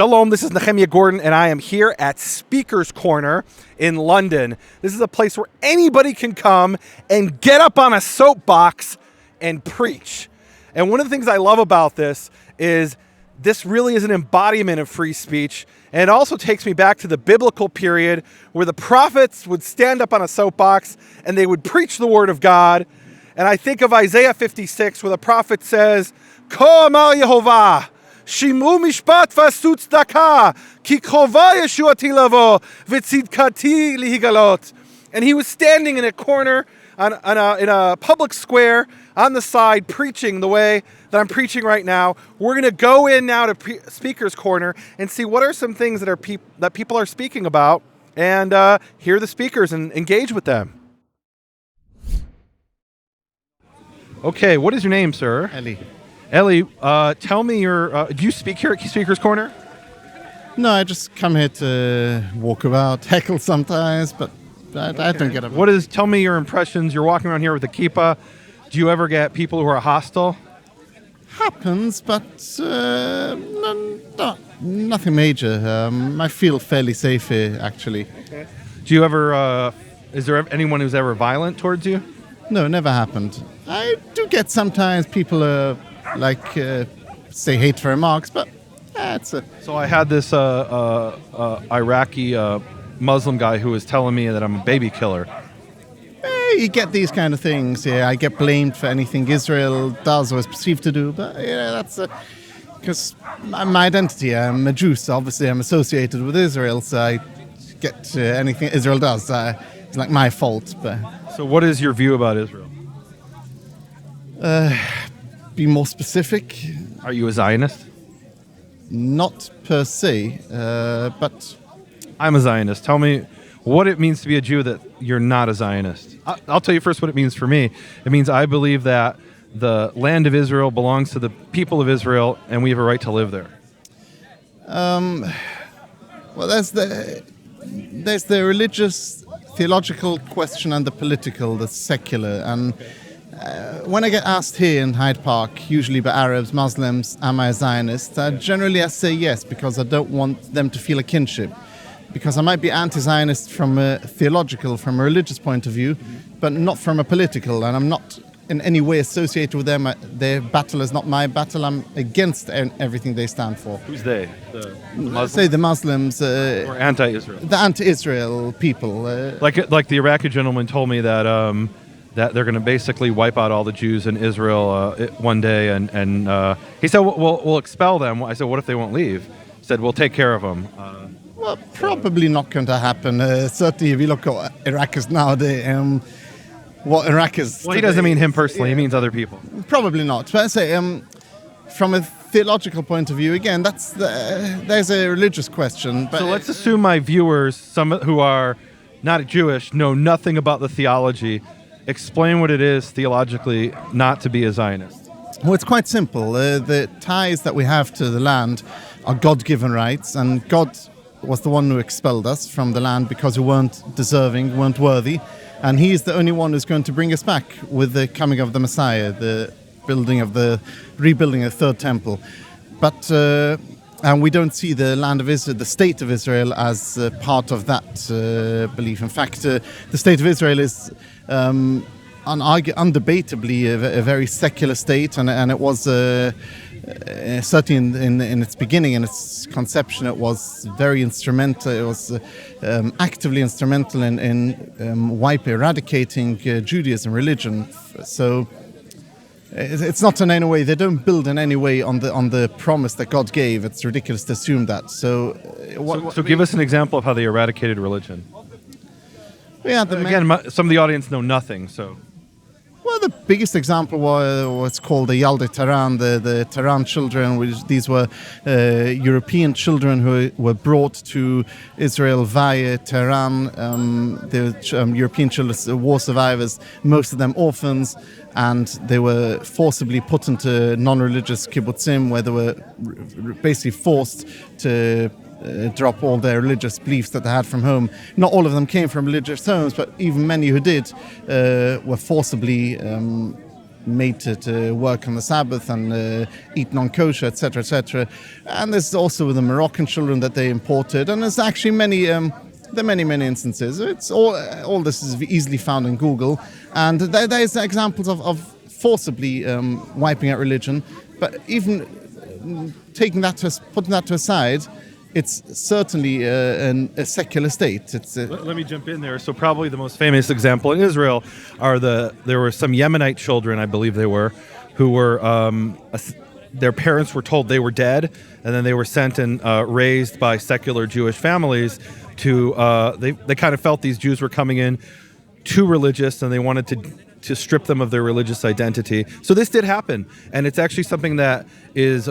Shalom, this is Nehemia Gordon, and I am here at Speaker's Corner in London. This is a place where anybody can come and get up on a soapbox and preach. And one of the things I love about this is this really is an embodiment of free speech, and it also takes me back to the biblical period where the prophets would stand up on a soapbox and they would preach the word of God. And I think of Isaiah 56 where the prophet says, Ko amar Yehovah, Shimru mishpat v'asu tzedakah, ki krova yeshuati lavo, v'tzidkati lihigalot. And he was standing in a corner in a public square on the side preaching the way that I'm preaching right now. We're going to go in now to Speaker's Corner and see what are some things that people are speaking about and hear the speakers and engage with them. Okay, what is your name, sir? Eli, tell me do you speak here at Speaker's Corner? No, I just come here to walk about, heckle sometimes, but I don't get it. Tell me your impressions. You're walking around here with a kippah. Do you ever get people who are hostile? Happens, but nothing major. I feel fairly safe here, actually. Okay. Do you ever, is there anyone who's ever violent towards you? No, never happened. I do get sometimes people say hateful remarks, but it's a... So I had this Iraqi Muslim guy who was telling me that I'm a baby killer. You get these kind of things. Yeah, I get blamed for anything Israel does or is perceived to do, but that's because my identity. I'm a Jew, so obviously I'm associated with Israel, so I get anything Israel does. It's like my fault. But so, what is your view about Israel? Be more specific. Are you a Zionist? Not per se, but I'm a Zionist. Tell me what it means to be a Jew that you're not a Zionist. I'll tell you first what it means for me. It means I believe that the land of Israel belongs to the people of Israel, and we have a right to live there. Well, there's the religious, theological question and the political, the secular. And when I get asked here in Hyde Park, usually by Arabs, Muslims, am I a Zionist? Generally I say yes, because I don't want them to feel a kinship. Because I might be anti-Zionist from a theological, from a religious point of view, but not from a political, and I'm not in any way associated with them. Their battle is not my battle. I'm against everything they stand for. Who's they? The Muslims? Say the Muslims. Or anti-Israel? The anti-Israel people. Like the Iraqi gentleman told me that that they're going to basically wipe out all the Jews in Israel one day, and he said, we'll expel them. I said, what if they won't leave? He said, we'll take care of them. Well, probably not going to happen. Certainly, if you look at Iraq nowadays, what Iraq is... Well, he doesn't mean him personally. He means other people. Probably not. But I say, from a theological point of view, again, there's a religious question. But so let's assume my viewers, some who are not Jewish, know nothing about the theology. Explain what it is theologically not to be a Zionist. Well, it's quite simple. The ties that we have to the land are God-given rights, and God was the one who expelled us from the land because we weren't deserving, weren't worthy. And he is the only one who's going to bring us back with the coming of the Messiah, the rebuilding of the third temple. But and we don't see the land of Israel, the state of Israel, as part of that belief. In fact, the state of Israel is undebatably a very secular state, and it was certainly in its beginning, in its conception, it was very instrumental. It was actively instrumental in eradicating Judaism, religion. So it's not in any way. They don't build in any way on the promise that God gave. It's ridiculous to assume that. So give us an example of how they eradicated religion. Yeah, again, some of the audience know nothing. So. Well, the biggest example was what's called the Yaldei Tehran, the Tehran children. These were European children who were brought to Israel via Tehran. The European children, war survivors, most of them orphans, and they were forcibly put into non-religious kibbutzim, where they were basically forced to drop all their religious beliefs that they had from home. Not all of them came from religious homes, but even many who did were forcibly made to work on the Sabbath and eat non-kosher, etc., etc. And there's also the Moroccan children that they imported, and there's actually there are many instances. It's all this is easily found in Google, and there's examples of forcibly wiping out religion. But even putting that to aside, it's certainly a secular state. Let me jump in there. So probably the most famous example in Israel there were some Yemenite children, I believe they were, who were their parents were told they were dead, and then they were sent and raised by secular Jewish families to they kind of felt these Jews were coming in too religious, and they wanted to strip them of their religious identity. So this did happen, and it's actually something that is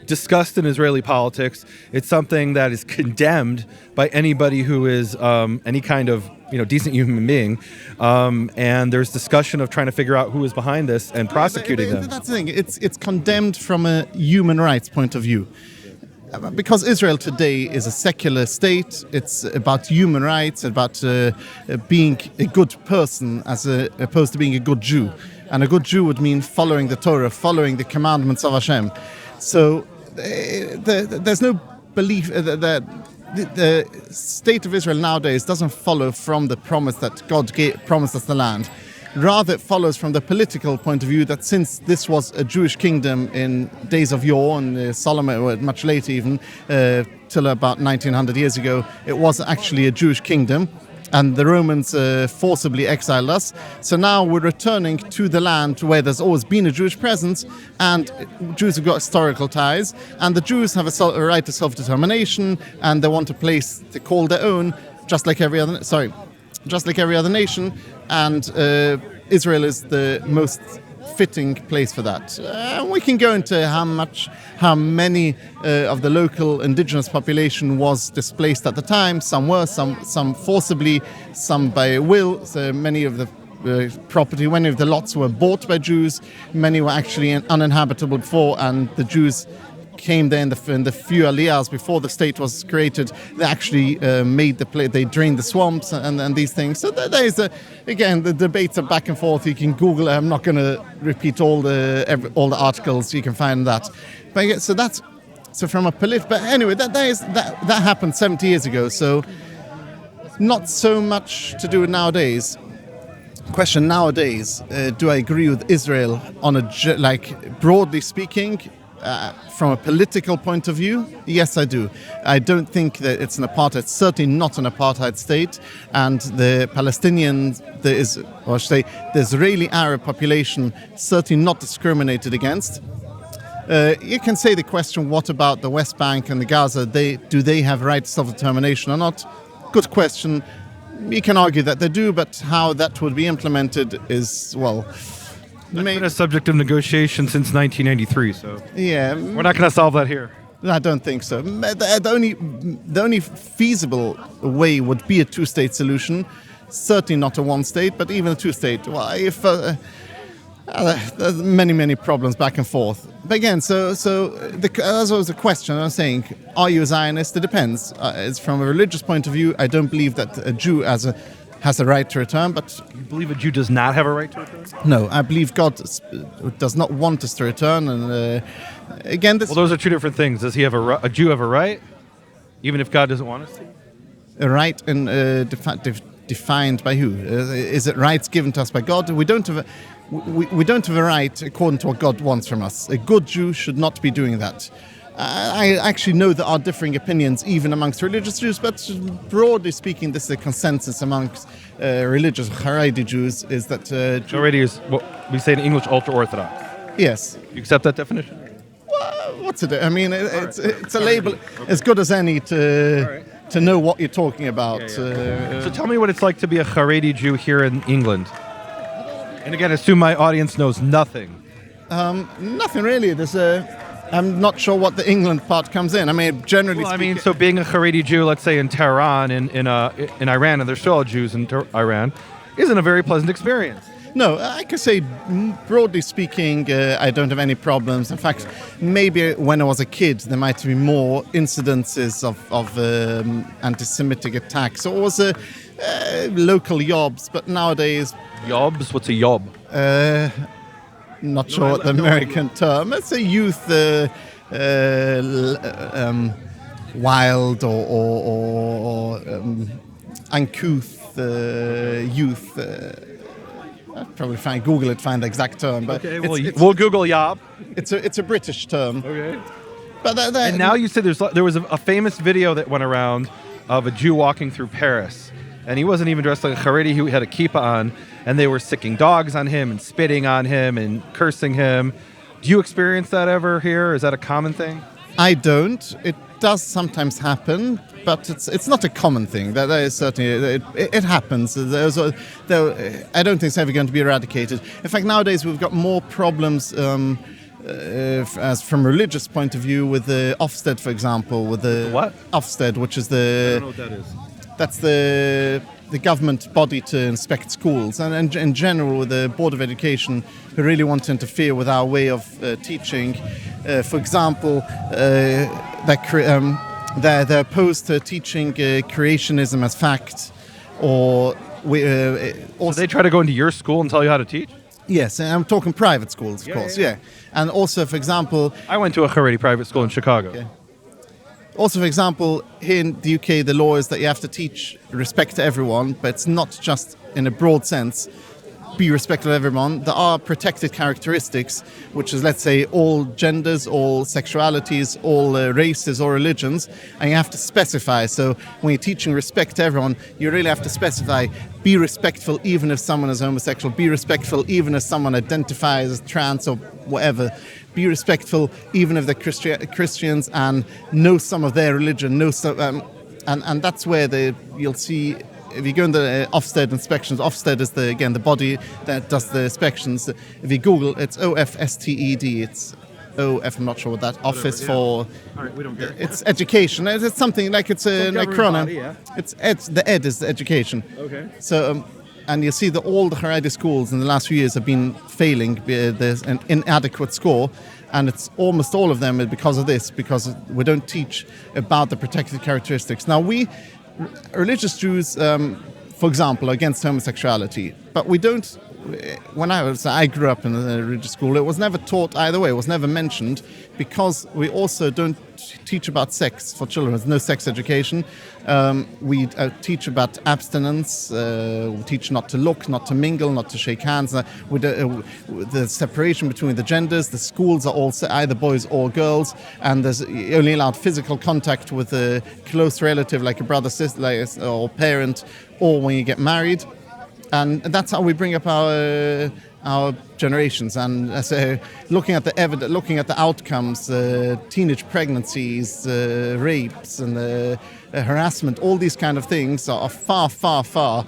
discussed in Israeli politics. It's something that is condemned by anybody who is any kind of decent human being, and there's discussion of trying to figure out who is behind this and prosecuting them. That's the thing. It's condemned from a human rights point of view. Because Israel today is a secular state, it's about human rights, about being a good person as opposed to being a good Jew. And a good Jew would mean following the Torah, following the commandments of Hashem. So there's no belief that the state of Israel nowadays doesn't follow from the promise that God promised us the land. Rather, it follows from the political point of view that since this was a Jewish kingdom in days of yore, and Solomon, or much later even, till about 1900 years ago, it was actually a Jewish kingdom, and the Romans forcibly exiled us. So now we're returning to the land where there's always been a Jewish presence, and Jews have got historical ties, and the Jews have a right to self-determination, and they want a place to call their own, just like every other nation, and Israel is the most fitting place for that. We can go into how many of the local indigenous population was displaced at the time. Some were, some forcibly, some by will. So many of the many of the lots were bought by Jews. Many were actually uninhabitable before, and the Jews came there in the few aliyahs before the state was created. They actually made the place. They drained the swamps and these things. So there is again the debates are back and forth. You can Google it. I'm not going to repeat all the articles. You can find that. But yeah, so from a but anyway, that happened 70 years ago. So not so much to do with nowadays. Question nowadays: do I agree with Israel on broadly speaking? From a political point of view, yes, I do. I don't think that it's an apartheid. It's certainly not an apartheid state. And the Palestinians, the Israeli Arab population, certainly not discriminated against. You can say the question: what about the West Bank and the Gaza? Do they have right to self-determination or not? Good question. You can argue that they do, but how that would be implemented is It's been a subject of negotiation since 1993, so yeah, we're not going to solve that here. I don't think so. The only feasible way would be a two-state solution. Certainly not a one-state, but even a two-state. Well, if there's many problems back and forth. But again, as was the question, I was saying, are you a Zionist? It depends. It's from a religious point of view. I don't believe that a Jew has a right to return, but you believe a Jew does not have a right to return? No, I believe God does not want us to return. And again, those are two different things. Does he have a Jew have a right, even if God doesn't want us to? A right and defined by who? Is it rights given to us by God? We don't have a right according to what God wants from us. A good Jew should not be doing that. I actually know there are differing opinions even amongst religious Jews, but broadly speaking, this is a consensus amongst religious Haredi Jews, is that... Haredi is what we say in English, ultra-Orthodox. Yes. You accept that definition? Well, what's it? I mean, it's a label as good as any to know what you're talking about. Yeah. So tell me what it's like to be a Haredi Jew here in England. And again, assume my audience knows nothing. Nothing really. I'm not sure what the England part comes in. I mean, generally speaking... so being a Haredi Jew, let's say in Tehran, in Iran, and there's still Jews in Iran, isn't a very pleasant experience. No, I can say, broadly speaking, I don't have any problems. In fact, maybe when I was a kid, there might be more incidences of anti-Semitic attacks. So it was local yobs, but nowadays... Yobs? What's a yob? not sure what the American term. It's a youth wild or uncouth youth. I'll probably find the exact term. But Okay, we'll Google Yob. It's a British term. Okay. But And now you said there was a famous video that went around of a Jew walking through Paris, and he wasn't even dressed like a Haredi. He had a kippah on, and they were sicking dogs on him and spitting on him and cursing him. Do you experience that ever here? Is that a common thing? I don't. It does sometimes happen, but it's not a common thing. That is certainly it happens. I don't think it's ever going to be eradicated. In fact, nowadays we've got more problems. As from a religious point of view, with the Ofsted, for example, with the what? Ofsted, which is I don't know what that is. that's the government body to inspect schools, and in general with the Board of Education, who really want to interfere with our way of teaching. For example, they're opposed to teaching creationism as fact, or So they try to go into your school and tell you how to teach? Yes, and I'm talking private schools, of course, yeah. And also, for example... I went to a Haredi private school in Chicago. Okay. Also, for example, here in the UK, the law is that you have to teach respect to everyone, but it's not just in a broad sense, be respectful of everyone. There are protected characteristics, which is, let's say, all genders, all sexualities, all races or religions, and you have to specify. So when you're teaching respect to everyone, you really have to specify, be respectful even if someone is homosexual, be respectful even if someone identifies as trans or whatever, be respectful even if they're Christians and know some of their religion, and that's where you'll see. If you go in the Ofsted inspections, Ofsted is the body that does the inspections. If you Google, it's OFSTED. It's OF. I'm not sure what that office for. All right, we don't care. It's education. It's something like it's an acronym. Body, yeah. It's the ed is the education. Okay. So and you see that all the Haredi schools in the last few years have been failing. There's an inadequate score. And it's almost all of them because of this, because we don't teach about the protected characteristics. Now religious Jews, for example, are against homosexuality, but we don't. When I grew up in a religious school, it was never taught either way. It was never mentioned, because we also don't teach about sex for children. There's no sex education. We teach about abstinence. We teach not to look, not to mingle, not to shake hands. The separation between the genders. The schools are all either boys or girls, and there's only allowed physical contact with a close relative, like a brother, sister, or parent, or when you get married. And that's how we bring up our generations. And so, looking at the outcomes, teenage pregnancies, rapes, and harassment, all these kind of things are far, far, far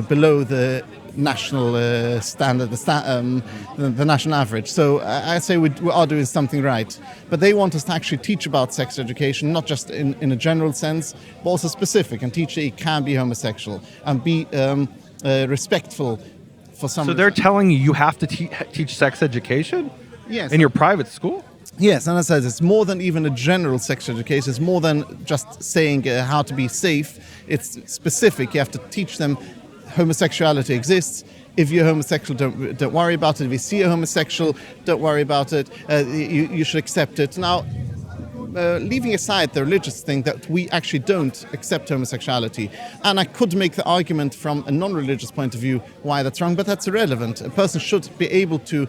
below the national standard, the national average. So I say we are doing something right. But they want us to actually teach about sex education, not just in a general sense, but also specific, and teach that you can be homosexual and be respectful for some. So they're telling you have to teach sex education? Yes. In your private school? Yes, and as I said, it's more than even a general sex education. It's more than just saying how to be safe. It's specific. You have to teach them homosexuality exists. If you're homosexual, don't worry about it. If you see a homosexual, don't worry about it. You should accept it. Now, leaving aside the religious thing, that we actually don't accept homosexuality. And I could make the argument from a non-religious point of view why that's wrong, but that's irrelevant. A person should be able to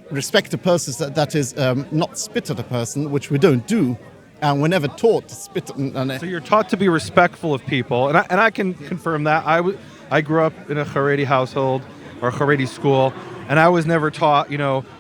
respect a person that is not spit at a person, which we don't do. And we're never taught to spit. So you're taught to be respectful of people. And I can confirm that. I grew up in a Haredi household or a Haredi school, and I was never taught,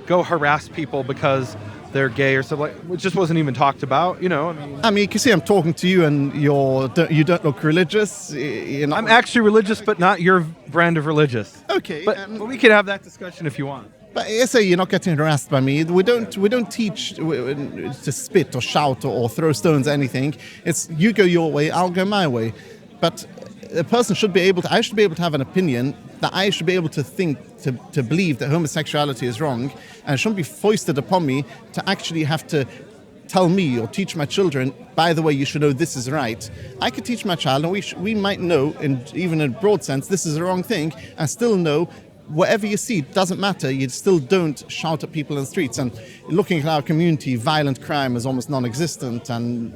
go harass people because they're gay or something. It just wasn't even talked about, I mean, you can see I'm talking to you, and you don't look religious. I'm actually religious, but not your brand of religious. Okay, but we can have that discussion if you want. But I say you're not getting harassed by me. We don't teach to spit or shout or throw stones or anything. It's you go your way, I'll go my way. But a person should be able to. I should be able to have an opinion. That I should be able to think, to believe that homosexuality is wrong, and it shouldn't be foisted upon me to actually have to tell me or teach my children, by the way, you should know this is right. I could teach my child, and we might know, even in a broad sense, this is the wrong thing, and still know wherever you see, it doesn't matter. You still don't shout at people in the streets. And looking at our community, violent crime is almost non-existent, and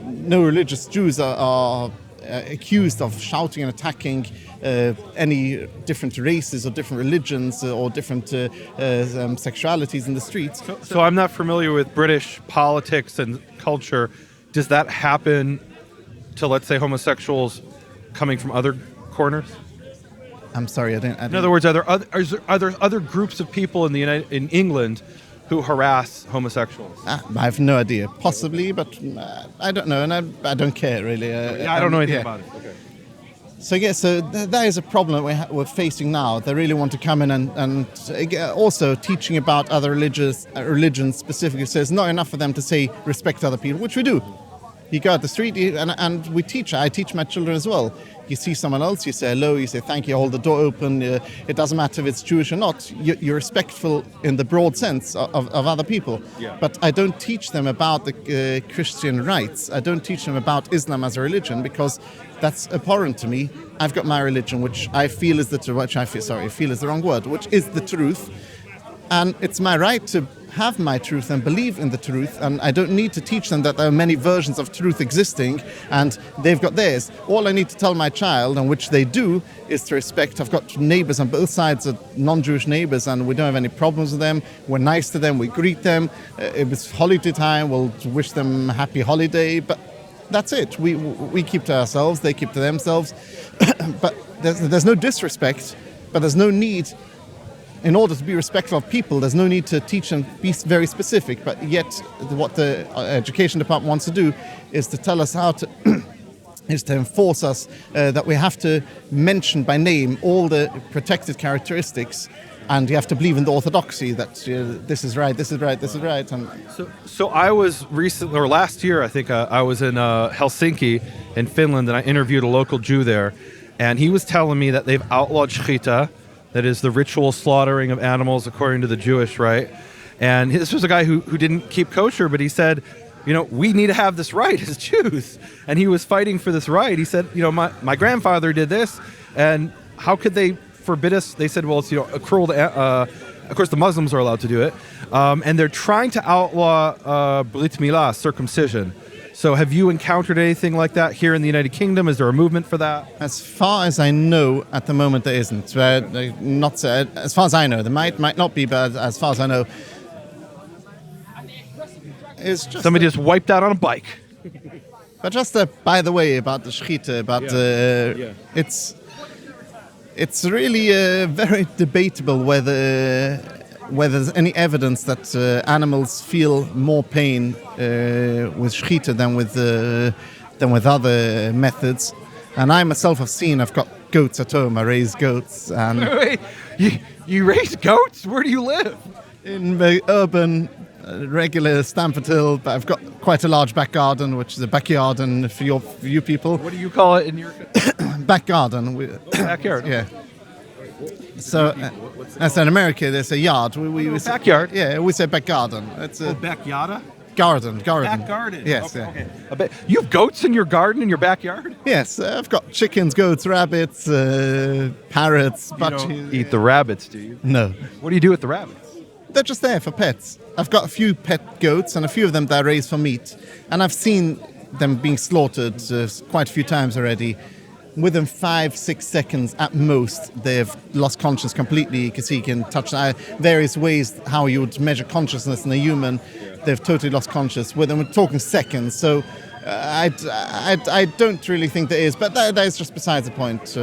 no religious Jews are accused of shouting and attacking any different races or different religions or different sexualities in the streets. So I'm not familiar with British politics and culture. Does that happen to, let's say, homosexuals coming from other corners? I'm sorry, I didn't. In other words, are there other groups of people in England who harass homosexuals? I have no idea. Possibly, but I don't know, and I don't care really. I don't know anything about it. Okay. So that is a problem we're facing now. They really want to come in and also teaching about other religions specifically. So it's not enough for them to say respect other people, which we do. You go out the street and we teach. I teach my children as well. You see someone else, you say hello, you say thank you, hold the door open. It doesn't matter if it's Jewish or not. You're respectful in the broad sense of other people. Yeah. But I don't teach them about the Christian rights. I don't teach them about Islam as a religion because that's abhorrent to me. I've got my religion, which I feel is feel is the wrong word, which is the truth. And it's my right to have my truth and believe in the truth, and I don't need to teach them that there are many versions of truth existing and they've got theirs. All I need to tell my child, and which they do, is to respect. I've got neighbors on both sides, non-Jewish neighbors, and we don't have any problems with them. We're nice to them, we greet them. If it's holiday time, we'll wish them a happy holiday, but that's it. We keep to ourselves, they keep to themselves. But there's no disrespect, but there's no need. In order to be respectful of people, there's no need to teach them, be very specific. But yet, what the education department wants to do is to tell us how to, is to enforce us that we have to mention by name all the protected characteristics, and you have to believe in the orthodoxy that this is right, this is right, this is right. And so I was last year, I think I was in Helsinki in Finland, and I interviewed a local Jew there, and he was telling me that they've outlawed shechita. That is the ritual slaughtering of animals according to the Jewish rite. And this was a guy who didn't keep kosher, but he said, we need to have this right as Jews. And he was fighting for this right. He said, my grandfather did this, and how could they forbid us? They said, well, it's a cruel to, of course, the Muslims are allowed to do it. And they're trying to outlaw Brit Milah, circumcision. So have you encountered anything like that here in the United Kingdom? Is there a movement for that? As far as I know, at the moment there isn't. Not as far as I know. There might not be, but as far as I know, it's just somebody just wiped out on a bike. But just by the way, about the shechita, it's really very debatable whether there's any evidence that animals feel more pain with shechita than with other methods. And I myself have seen, I've got goats at home, I raise goats. And wait, you raise goats? Where do you live? In the urban, regular Stamford Hill, but I've got quite a large back garden, which is a backyard for you people. What do you call it in your... Back garden. Backyard? Yeah. So, as in America, there's a yard. We say, backyard? Yeah, we say back garden. It's a backyarda? Garden. Back garden. Yes, okay. Okay. You have goats in your garden, in your backyard? Yes, I've got chickens, goats, rabbits, parrots. You don't eat the rabbits, do you? No. What do you do with the rabbits? They're just there for pets. I've got a few pet goats, and a few of them that I raise for meat. And I've seen them being slaughtered quite a few times already. Within 5-6 seconds at most, they've lost conscience completely. You can see, you can touch various ways how you would measure consciousness in a human. They've totally lost conscience. We're talking seconds. So I don't really think there is, but that is just besides the point.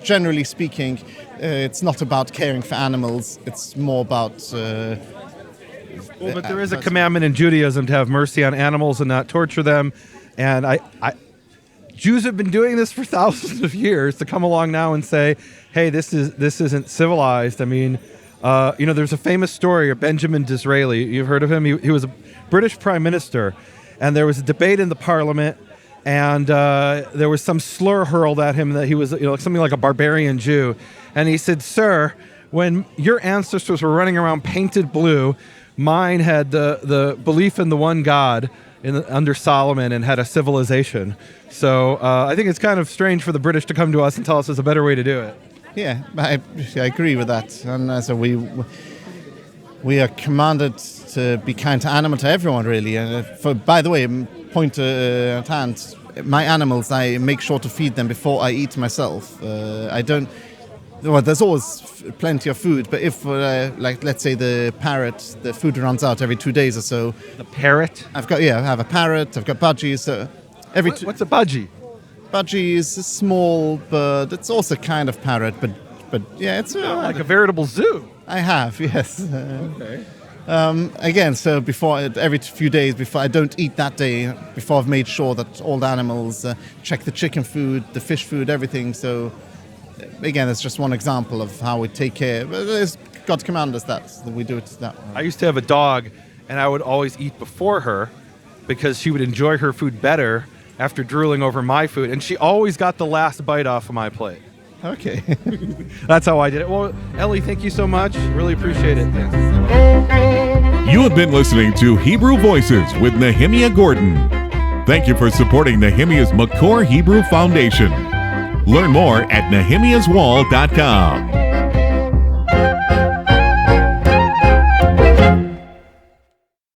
Generally speaking, it's not about caring for animals. It's more about... but there is a commandment in Judaism to have mercy on animals and not torture them. And Jews have been doing this for thousands of years. To come along now and say, hey, this isn't civilized. I mean, there's a famous story of Benjamin Disraeli. You've heard of him? He was a British prime minister, and there was a debate in the parliament, and there was some slur hurled at him that he was something like a barbarian Jew. And he said, sir, when your ancestors were running around painted blue, mine had the belief in the one God under Solomon and had a civilization. So I think it's kind of strange for the British to come to us and tell us there's a better way to do it. Yeah, I agree with that. And so we are commanded to be kind to animals, to everyone, really. And by the way, point at hand, my animals, I make sure to feed them before I eat myself. I don't. Well, there's always plenty of food, but if, like, let's say the parrot, the food runs out every 2 days or so. The parrot? I have a parrot. I've got budgies. So What's a budgie? Budgie is a small bird. It's also kind of parrot, but yeah, it's Like a veritable zoo. I have, yes. Okay. Again, so every few days, before I don't eat that day, before I've made sure that all the animals check the chicken food, the fish food, everything. So again, it's just one example of how we take care. But God commanded us that we do it that way. I used to have a dog, and I would always eat before her because she would enjoy her food better after drooling over my food, and she always got the last bite off of my plate. Okay. That's how I did it. Well, Ellie, thank you so much. Really appreciate it. Thanks. You have been listening to Hebrew Voices with Nehemia Gordon. Thank you for supporting Nehemia's Makor Hebrew Foundation. Learn more at nehemiaswall.com.